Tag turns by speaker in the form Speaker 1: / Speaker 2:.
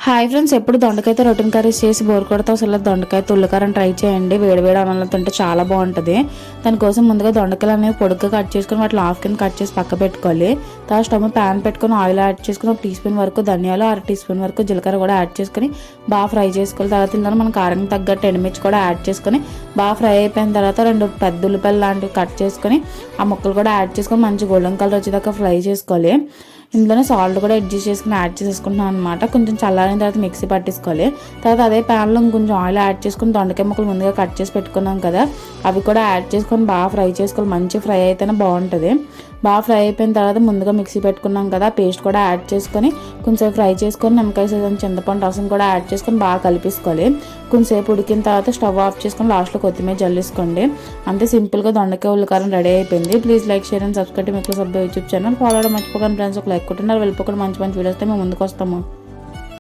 Speaker 1: Hi friends, ఎప్పుడు దొండకాయతో routine curries చేసి bore కొడతా అసలు దొండకాయతో ఉల్లికారం ట్రై చేయండి. వేడివేడి అన్నంలో తింటే చాలా బాగుంటుంది. దానికోసం ముందుగా దొండకాయలు అనేవి పొడుగ్గా కట్ చేసుకుని వాటిని హాఫ్ కింద కట్ చేసి పక్క పెట్టుకోవాలి. తర్వాత స్టవ్ ప్యాన్ పెట్టుకుని ఆయిల్ యాడ్ చేసుకుని 1 టీ స్పూన్ వరకు ధనియాలు, 1/2 టీ స్పూన్ వరకు జీలకర్ర కూడా యాడ్ చేసుకుని బాగా ఫ్రై చేసుకోవాలి. తర్వాత ఇందులో మనం కారం తగ్గట్టు ఎండుమిర్చి కూడా యాడ్ చేసుకుని బాగా ఫ్రై అయిపోయిన తర్వాత 2 పెద్ద ఉల్లిపాయలు లాంటివి కట్ చేసుకుని ఆ ముక్కలు కూడా యాడ్ చేసుకొని మంచి గోల్డెన్ కలర్ వచ్చేదాకా ఫ్రై చేసుకోవాలి. ఇందులోనే సాల్ట్ కూడా అడ్జస్ట్ చేసుకుని యాడ్ చేసేసుకుంటున్నాను అనమాట. కొంచెం చల్లారిన తర్వాత మిక్సీ పట్టేసుకోవాలి. తర్వాత అదే ప్యాన్లో కొంచెం ఆయిల్ యాడ్ చేసుకుని దొండకాయ ముక్కలు ముందుగా కట్ చేసి పెట్టుకున్నాం కదా, అవి కూడా యాడ్ చేసుకొని బాగా ఫ్రై చేసుకోవాలి. మంచి ఫ్రై అయితేనే బాగుంటుంది. బాగా ఫ్రై అయిపోయిన తర్వాత ముందుగా మిక్సీ పెట్టుకున్నాం కదా, పేస్ట్ కూడా యాడ్ చేసుకొని కొంచెం ఫ్రై చేసుకొని నిమ్మకాయ సైజు చింతపండు రసం కూడా యాడ్ చేసుకొని బాగా కలిపేసుకోవాలి. కొంచెంసేపు ఉడికిన తర్వాత స్టవ్ ఆఫ్ చేసుకొని లాస్ట్లో కొత్తిమీర జల్లేసుకోండి. అంతే సింపుల్గా దొండకాయ ఉల్లికారం రెడీ అయిపోయింది. Please like, share and subscribe మిక్లీ సబ్బు యూట్యూబ్ ఛానల్. ఫాలో అవడం మర్చిపోకండి ఫ్రెండ్స్. ఒక లైక్ కొట్టినారు వెళ్ళిపోకుండా మంచి మంచి వీడియోస్ మేము ముందుకు వస్తాము.